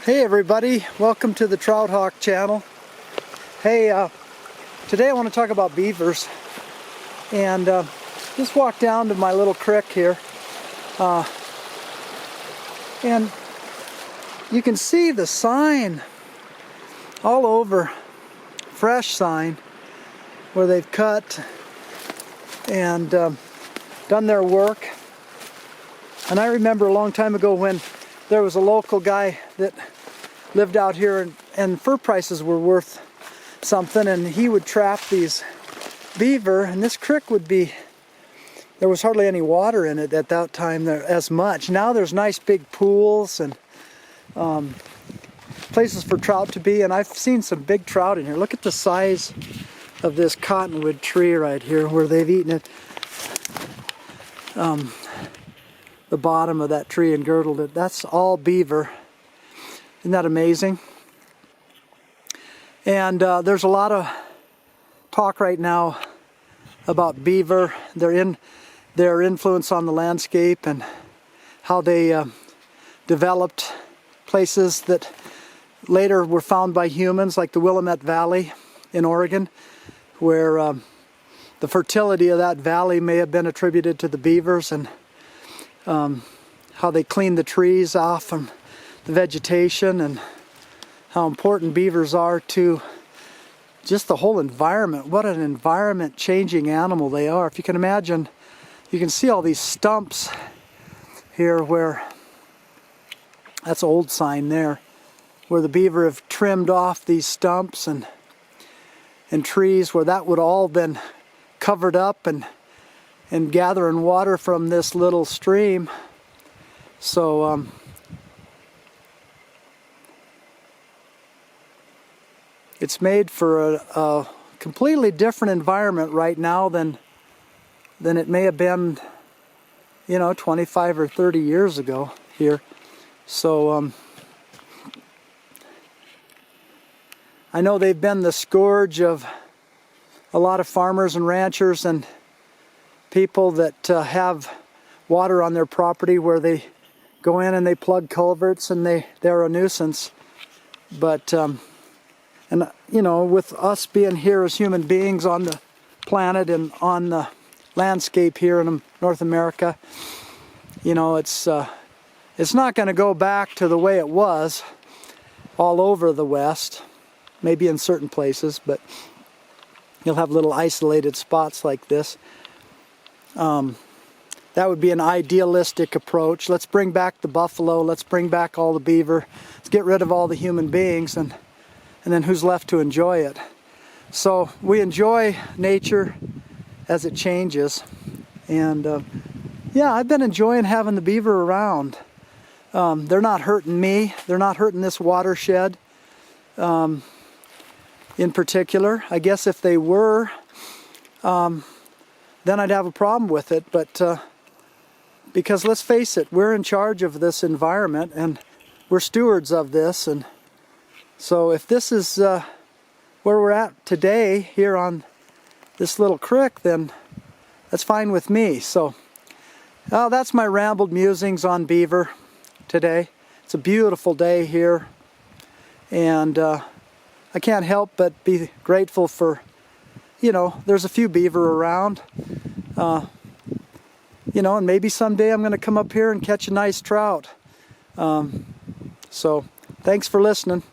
Hey everybody, welcome to the Trout Hawk channel. Hey, today I want to talk about beavers, and just walked down to my little creek here, and you can see the sign all over, fresh sign, where they've cut and done their work. And I remember a long time ago when there was a local guy that lived out here, and fur prices were worth something, and he would trap these beaver, and this creek would be, there was hardly any water in it at that time there as much. Now there's nice big pools and places for trout to be, and I've seen some big trout in here. Look at the size of this cottonwood tree right here where they've eaten it. The bottom of that tree and girdled it. That's all beaver. Isn't that amazing? And there's a lot of talk right now about beaver, their influence on the landscape, and how they developed places that later were found by humans, like the Willamette Valley in Oregon, where the fertility of that valley may have been attributed to the beavers, and how they clean the trees off from the vegetation, and how important beavers are to just the whole environment. What an environment changing animal they are. If you can imagine, you can see all these stumps here where, that's an old sign there, where the beaver have trimmed off these stumps and trees where that would all been covered up and gathering water from this little stream. So it's made for a completely different environment right now than it may have been, 25 or 30 years ago here. So I know they've been the scourge of a lot of farmers and ranchers and people that have water on their property, where they go in and they plug culverts, and they're a nuisance. But with us being here as human beings on the planet and on the landscape here in North America, it's not going to go back to the way it was all over the West. Maybe in certain places, but you'll have little isolated spots like this. That would be an idealistic approach. Let's bring back the buffalo. Let's bring back all the beaver. Let's get rid of all the human beings, and then who's left to enjoy it? So we enjoy nature as it changes. And yeah, I've been enjoying having the beaver around. They're not hurting me. They're not hurting this watershed in particular. I guess if they were, then I'd have a problem with it. But because let's face it, we're in charge of this environment, and we're stewards of this. And so if this is where we're at today here on this little creek, then that's fine with me. So that's my rambled musings on beaver today. It's a beautiful day here, and I can't help but be grateful for, there's a few beaver around, and maybe someday I'm going to come up here and catch a nice trout. So thanks for listening.